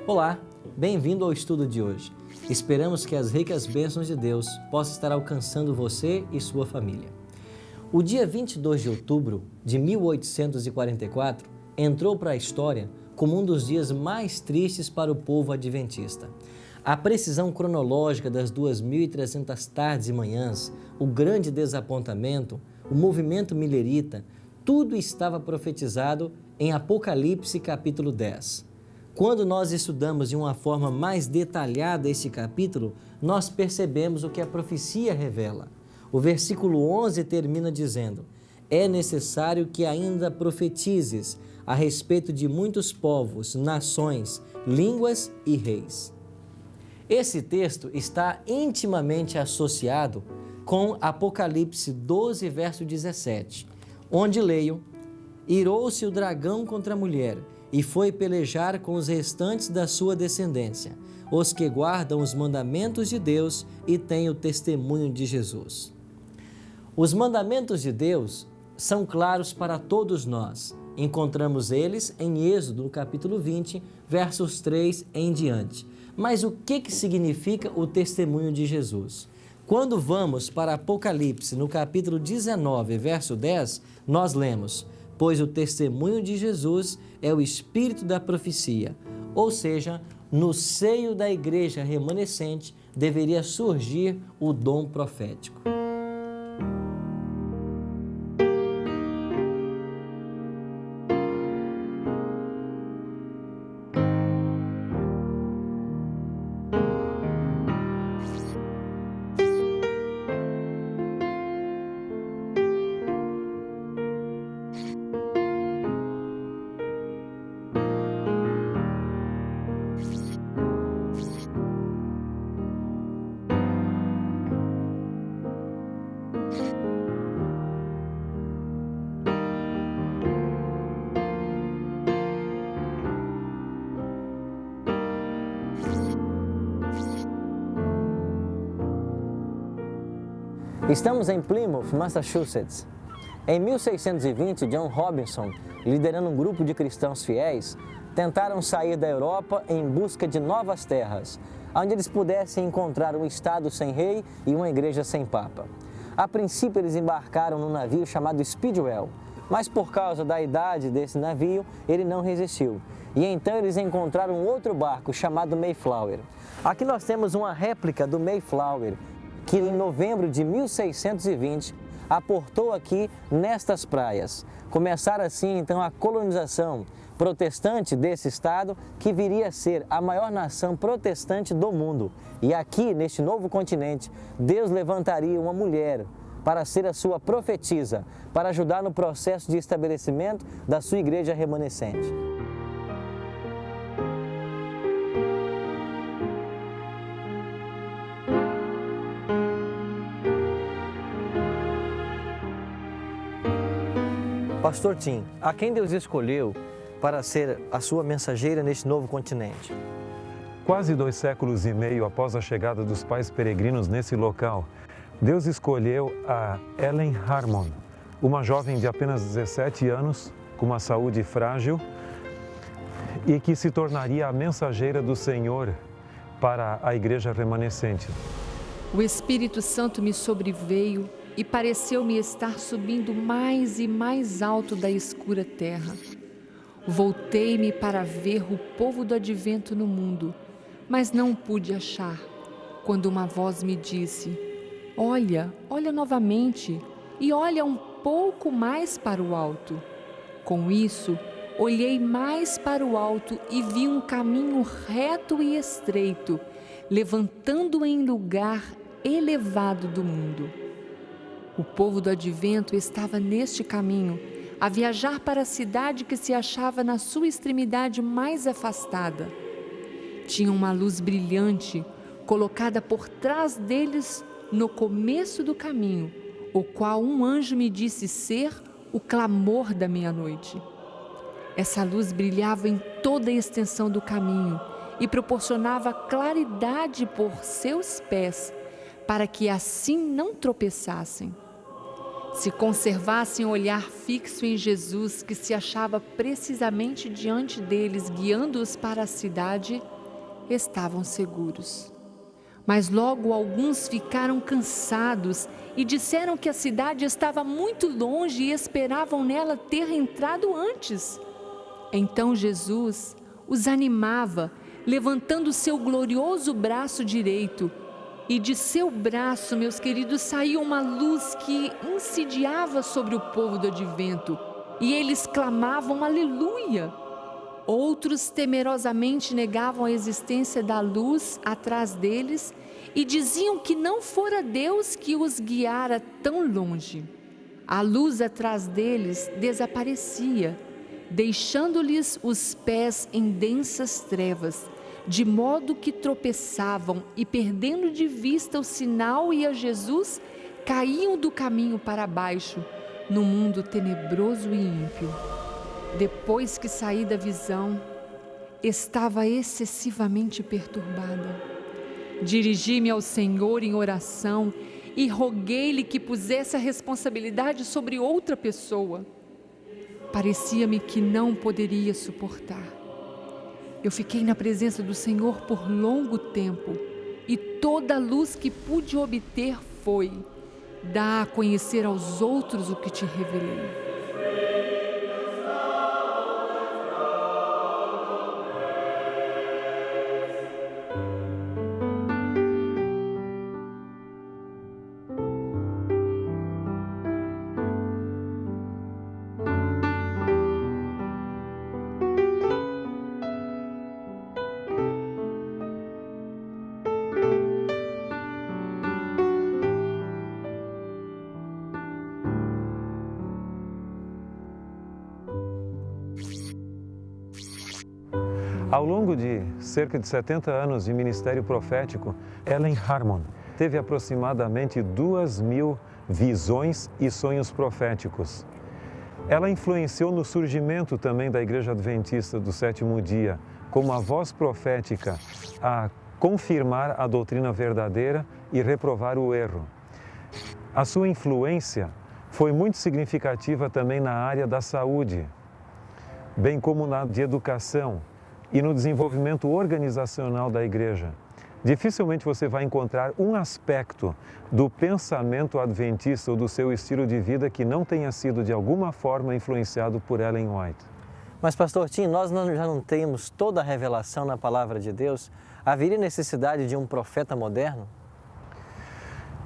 Olá, bem-vindo ao estudo de hoje. Esperamos que as ricas bênçãos de Deus possam estar alcançando você e sua família. O dia 22 de outubro de 1844 entrou para a história como um dos dias mais tristes para o povo adventista. A precisão cronológica das 2.300 tardes e manhãs, o grande desapontamento, o movimento milerita, tudo estava profetizado em Apocalipse capítulo 10. Quando nós estudamos de uma forma mais detalhada esse capítulo, nós percebemos o que a profecia revela. O versículo 11 termina dizendo: é necessário que ainda profetizes a respeito de muitos povos, nações, línguas e reis. Esse texto está intimamente associado com Apocalipse 12, verso 17, onde leio: irou-se o dragão contra a mulher e foi pelejar com os restantes da sua descendência, os que guardam os mandamentos de Deus e têm o testemunho de Jesus. Os mandamentos de Deus são claros para todos nós. Encontramos eles em Êxodo, no capítulo 20, versos 3 em diante. Mas o que significa o testemunho de Jesus? Quando vamos para Apocalipse, no capítulo 19, verso 10, nós lemos: pois o testemunho de Jesus é o espírito da profecia. Ou seja, no seio da igreja remanescente deveria surgir o dom profético. Estamos em Plymouth, Massachusetts. Em 1620, John Robinson, liderando um grupo de cristãos fiéis, tentaram sair da Europa em busca de novas terras, onde eles pudessem encontrar um estado sem rei e uma igreja sem papa. A princípio, eles embarcaram num navio chamado Speedwell, mas por causa da idade desse navio, ele não resistiu. E então eles encontraram um outro barco chamado Mayflower. Aqui nós temos uma réplica do Mayflower, que em novembro de 1620 aportou aqui nestas praias. Começaram assim então a colonização protestante desse estado, que viria a ser a maior nação protestante do mundo. E aqui, neste novo continente, Deus levantaria uma mulher para ser a sua profetisa, para ajudar no processo de estabelecimento da sua igreja remanescente. Pastor Tim, a quem Deus escolheu para ser a sua mensageira neste novo continente? Quase 2 séculos e meio após a chegada dos pais peregrinos nesse local, Deus escolheu a Ellen Harmon, uma jovem de apenas 17 anos, com uma saúde frágil, e que se tornaria a mensageira do Senhor para a igreja remanescente. O Espírito Santo me sobreveio e pareceu-me estar subindo mais e mais alto da escura terra. Voltei-me para ver o povo do advento no mundo, mas não pude achar, quando uma voz me disse: olha novamente e olha um pouco mais para o alto. Com isso, olhei mais para o alto e vi um caminho reto e estreito, levantando em lugar elevado do mundo. O povo do advento estava neste caminho, a viajar para a cidade que se achava na sua extremidade mais afastada. Tinha uma luz brilhante colocada por trás deles no começo do caminho, o qual um anjo me disse ser o clamor da meia-noite. Essa luz brilhava em toda a extensão do caminho e proporcionava claridade por seus pés, para que assim não tropeçassem. Se conservassem o olhar fixo em Jesus, que se achava precisamente diante deles, guiando-os para a cidade, estavam seguros. Mas logo alguns ficaram cansados e disseram que a cidade estava muito longe e esperavam nela ter entrado antes. Então Jesus os animava, levantando seu glorioso braço direito. E de seu braço, meus queridos, saiu uma luz que incendiava sobre o povo do advento. E eles clamavam aleluia. Outros temerosamente negavam a existência da luz atrás deles e diziam que não fora Deus que os guiara tão longe. A luz atrás deles desaparecia, deixando-lhes os pés em densas trevas, de modo que tropeçavam e, perdendo de vista o sinal e a Jesus, caíam do caminho para baixo, no mundo tenebroso e ímpio. Depois que saí da visão, estava excessivamente perturbada. Dirigi-me ao Senhor em oração e roguei-lhe que pusesse a responsabilidade sobre outra pessoa. Parecia-me que não poderia suportar. Eu fiquei na presença do Senhor por longo tempo e toda a luz que pude obter foi: dá a conhecer aos outros o que te revelei. Ao longo de cerca de 70 anos de ministério profético, Ellen Harmon teve aproximadamente 2.000 visões e sonhos proféticos. Ela influenciou no surgimento também da Igreja Adventista do Sétimo Dia, como a voz profética a confirmar a doutrina verdadeira e reprovar o erro. A sua influência foi muito significativa também na área da saúde, bem como na de educação e no desenvolvimento organizacional da igreja. Dificilmente você vai encontrar um aspecto do pensamento adventista ou do seu estilo de vida que não tenha sido de alguma forma influenciado por Ellen White. Mas, pastor Tim, nós já não temos toda a revelação na palavra de Deus? Haveria necessidade de um profeta moderno?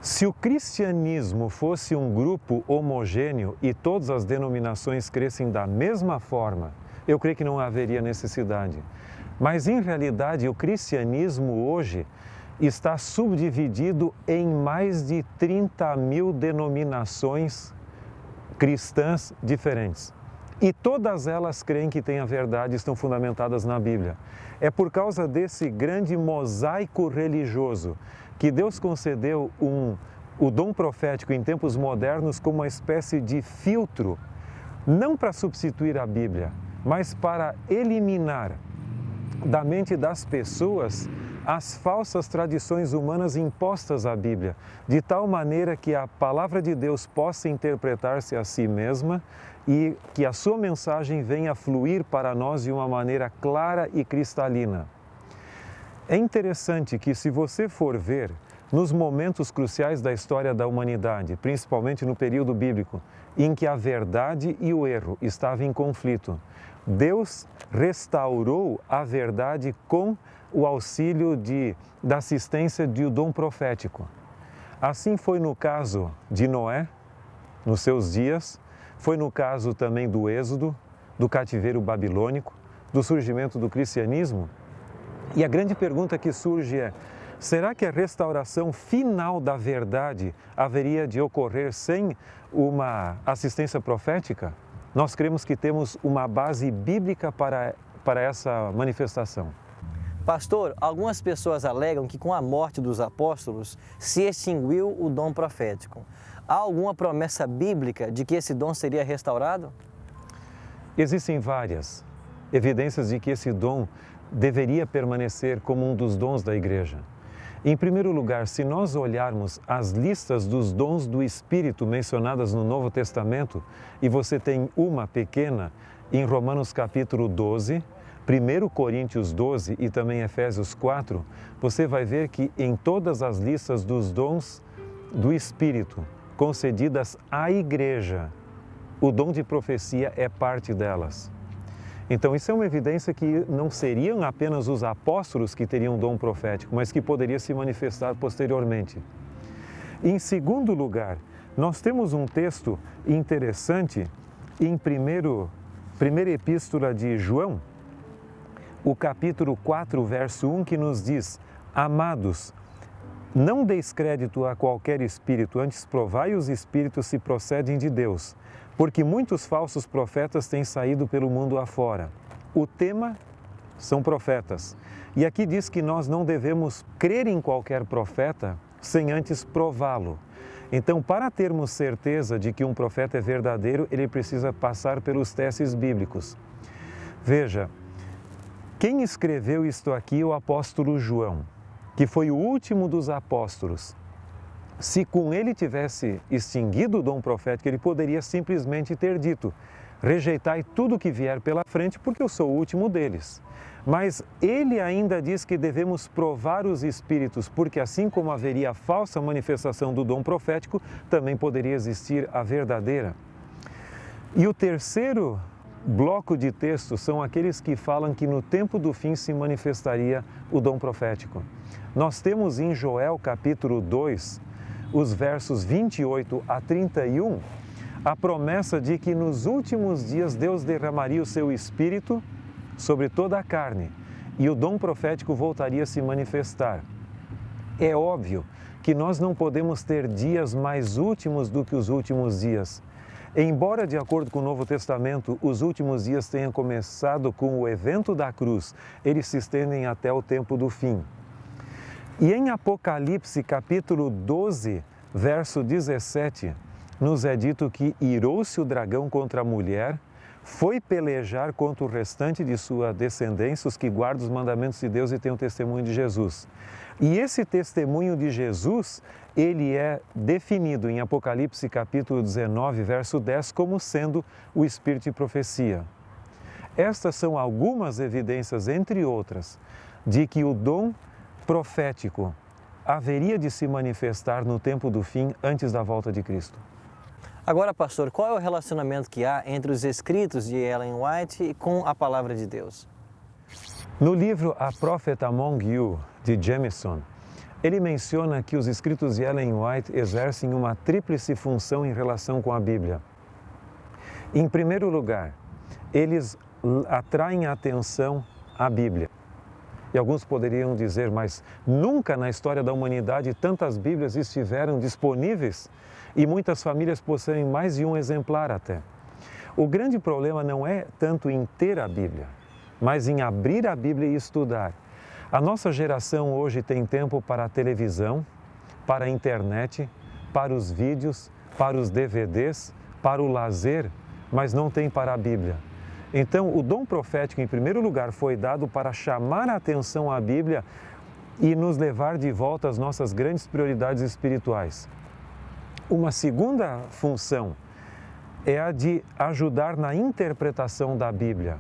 Se o cristianismo fosse um grupo homogêneo e todas as denominações crescem da mesma forma, eu creio que não haveria necessidade. Mas, em realidade, o cristianismo hoje está subdividido em mais de 30.000 denominações cristãs diferentes. E todas elas creem que têm a verdade e estão fundamentadas na Bíblia. É por causa desse grande mosaico religioso que Deus concedeu o dom profético em tempos modernos como uma espécie de filtro, não para substituir a Bíblia, mas para eliminar da mente das pessoas as falsas tradições humanas impostas à Bíblia, de tal maneira que a palavra de Deus possa interpretar-se a si mesma e que a sua mensagem venha fluir para nós de uma maneira clara e cristalina. É interessante que, se você for ver, nos momentos cruciais da história da humanidade, principalmente no período bíblico, em que a verdade e o erro estavam em conflito, Deus restaurou a verdade com o auxílio da assistência do dom profético. Assim foi no caso de Noé, nos seus dias, foi no caso também do Êxodo, do cativeiro babilônico, do surgimento do cristianismo. E a grande pergunta que surge é: será que a restauração final da verdade haveria de ocorrer sem uma assistência profética? Nós cremos que temos uma base bíblica para essa manifestação. Pastor, algumas pessoas alegam que com a morte dos apóstolos se extinguiu o dom profético. Há alguma promessa bíblica de que esse dom seria restaurado? Existem várias evidências de que esse dom deveria permanecer como um dos dons da igreja. Em primeiro lugar, se nós olharmos as listas dos dons do Espírito mencionadas no Novo Testamento, e você tem uma pequena em Romanos capítulo 12, 1 Coríntios 12 e também Efésios 4, você vai ver que em todas as listas dos dons do Espírito concedidas à igreja, o dom de profecia é parte delas. Então, isso é uma evidência que não seriam apenas os apóstolos que teriam dom profético, mas que poderia se manifestar posteriormente. Em segundo lugar, nós temos um texto interessante em primeira epístola de João, o capítulo 4, verso 1, que nos diz: Amados, não deis crédito a qualquer espírito, antes provai os espíritos se procedem de Deus, porque muitos falsos profetas têm saído pelo mundo afora. O tema são profetas. E aqui diz que nós não devemos crer em qualquer profeta sem antes prová-lo. Então, para termos certeza de que um profeta é verdadeiro, ele precisa passar pelos testes bíblicos. Veja, quem escreveu isto aqui é o apóstolo João, que foi o último dos apóstolos. Se com ele tivesse extinguido o dom profético, ele poderia simplesmente ter dito: rejeitai tudo que vier pela frente, porque eu sou o último deles. Mas ele ainda diz que devemos provar os espíritos, porque assim como haveria a falsa manifestação do dom profético, também poderia existir a verdadeira. E o terceiro bloco de textos são aqueles que falam que no tempo do fim se manifestaria o dom profético. Nós temos em Joel capítulo 2, os versos 28 a 31, a promessa de que nos últimos dias Deus derramaria o seu Espírito sobre toda a carne e o dom profético voltaria a se manifestar. É óbvio que nós não podemos ter dias mais últimos do que os últimos dias. Embora, de acordo com o Novo Testamento, os últimos dias tenham começado com o evento da cruz, eles se estendem até o tempo do fim. E em Apocalipse, capítulo 12, verso 17, nos é dito que irou-se o dragão contra a mulher, foi pelejar contra o restante de sua descendência, os que guardam os mandamentos de Deus e têm o testemunho de Jesus. E esse testemunho de Jesus, ele é definido em Apocalipse capítulo 19, verso 10, como sendo o Espírito de profecia. Estas são algumas evidências, entre outras, de que o dom profético haveria de se manifestar no tempo do fim, antes da volta de Cristo. Agora, pastor, qual é o relacionamento que há entre os escritos de Ellen White e com a palavra de Deus? No livro A Prophet Among You, de Jamieson, ele menciona que os escritos de Ellen White exercem uma tríplice função em relação com a Bíblia. Em primeiro lugar, eles atraem a atenção à Bíblia. E alguns poderiam dizer, mas nunca na história da humanidade tantas Bíblias estiveram disponíveis e muitas famílias possuem mais de um exemplar até. O grande problema não é tanto em ter a Bíblia, mas em abrir a Bíblia e estudar. A nossa geração hoje tem tempo para a televisão, para a internet, para os vídeos, para os DVDs, para o lazer, mas não tem para a Bíblia. Então, o dom profético, em primeiro lugar, foi dado para chamar a atenção à Bíblia e nos levar de volta às nossas grandes prioridades espirituais. Uma segunda função é a de ajudar na interpretação da Bíblia.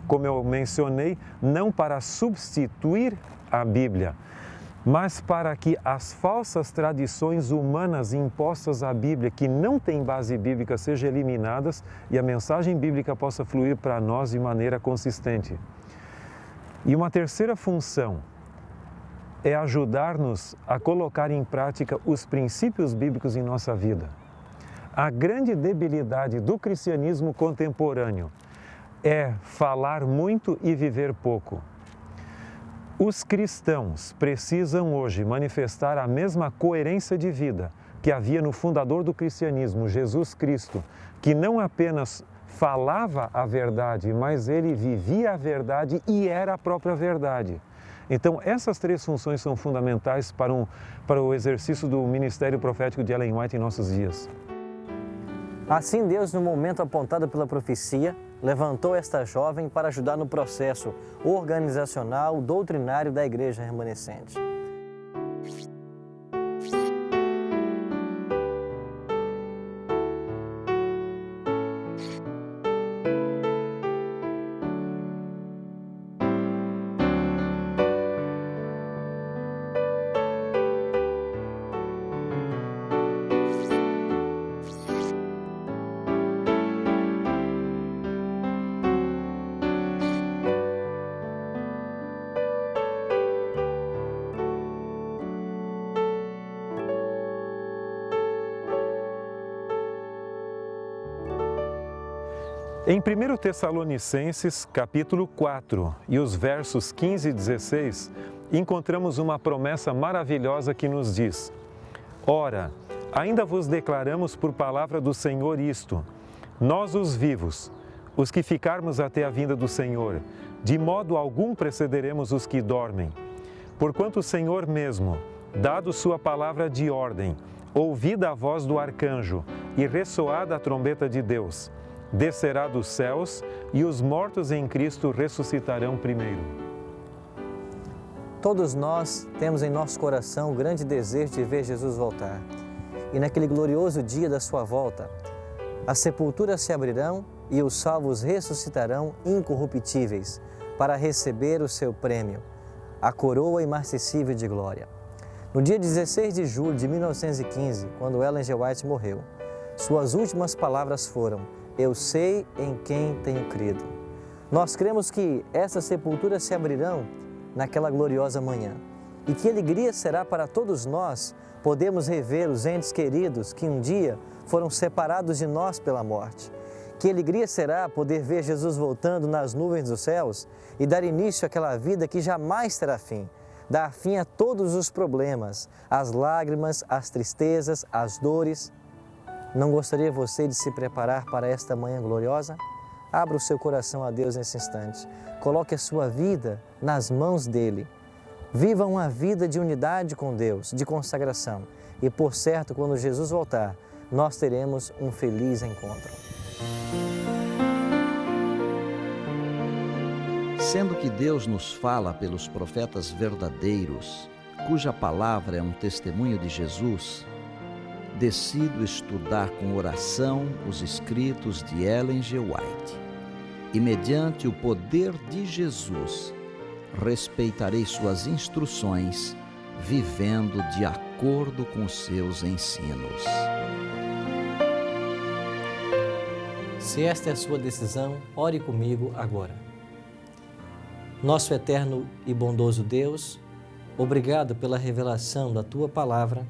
Como eu mencionei, não para substituir a Bíblia, mas para que as falsas tradições humanas impostas à Bíblia, que não têm base bíblica, sejam eliminadas e a mensagem bíblica possa fluir para nós de maneira consistente. E uma terceira função é ajudar-nos a colocar em prática os princípios bíblicos em nossa vida. A grande debilidade do cristianismo contemporâneo é falar muito e viver pouco. Os cristãos precisam hoje manifestar a mesma coerência de vida que havia no fundador do cristianismo, Jesus Cristo, que não apenas falava a verdade, mas ele vivia a verdade e era a própria verdade. Então, essas três funções são fundamentais para o exercício do ministério profético de Ellen White em nossos dias. Assim, Deus, no momento apontado pela profecia, levantou esta jovem para ajudar no processo organizacional, doutrinário da igreja remanescente. Em 1 Tessalonicenses, capítulo 4, e os versos 15 e 16, encontramos uma promessa maravilhosa que nos diz: Ora, ainda vos declaramos por palavra do Senhor isto, nós os vivos, os que ficarmos até a vinda do Senhor, de modo algum precederemos os que dormem. Porquanto o Senhor mesmo, dado sua palavra de ordem, ouvida a voz do arcanjo e ressoada a trombeta de Deus, descerá dos céus e os mortos em Cristo ressuscitarão primeiro. Todos nós temos em nosso coração o grande desejo de ver Jesus voltar. E naquele glorioso dia da sua volta, as sepulturas se abrirão e os salvos ressuscitarão incorruptíveis para receber o seu prêmio, a coroa imarcessível de glória. No dia 16 de julho de 1915, quando Ellen G. White morreu, suas últimas palavras foram: eu sei em quem tenho crido. Nós cremos que essas sepulturas se abrirão naquela gloriosa manhã. E que alegria será para todos nós podermos rever os entes queridos que um dia foram separados de nós pela morte. Que alegria será poder ver Jesus voltando nas nuvens dos céus e dar início àquela vida que jamais terá fim. Dar fim a todos os problemas, as lágrimas, as tristezas, as dores. Não gostaria você de se preparar para esta manhã gloriosa? Abra o seu coração a Deus nesse instante. Coloque a sua vida nas mãos dEle. Viva uma vida de unidade com Deus, de consagração. E, por certo, quando Jesus voltar, nós teremos um feliz encontro. Sendo que Deus nos fala pelos profetas verdadeiros, cuja palavra é um testemunho de Jesus, decido estudar com oração os escritos de Ellen G. White e, mediante o poder de Jesus, respeitarei suas instruções, vivendo de acordo com seus ensinos. Se esta é a sua decisão, ore comigo agora. Nosso eterno e bondoso Deus, obrigado pela revelação da Tua Palavra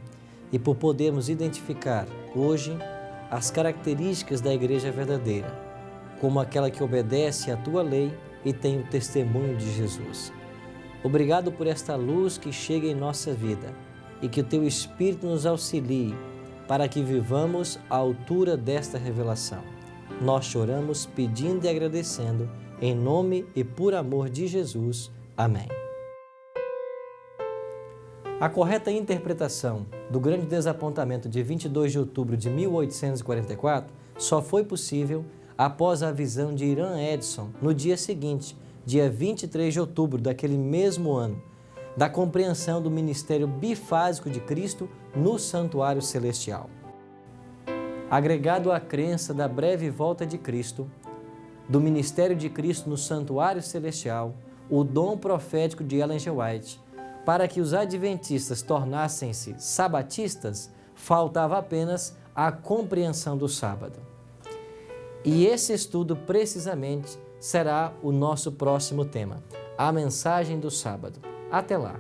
e por podermos identificar hoje as características da Igreja verdadeira, como aquela que obedece à Tua lei e tem o testemunho de Jesus. Obrigado por esta luz que chega em nossa vida e que o Teu Espírito nos auxilie para que vivamos à altura desta revelação. Nós choramos pedindo e agradecendo em nome e por amor de Jesus. Amém. A correta interpretação do grande desapontamento de 22 de outubro de 1844 só foi possível após a visão de Irã Edson no dia seguinte, dia 23 de outubro daquele mesmo ano, da compreensão do ministério bifásico de Cristo no santuário celestial. Agregado à crença da breve volta de Cristo, do ministério de Cristo no santuário celestial, o dom profético de Ellen G. White, para que os adventistas tornassem-se sabatistas, faltava apenas a compreensão do sábado. E esse estudo, precisamente, será o nosso próximo tema, a mensagem do sábado. Até lá!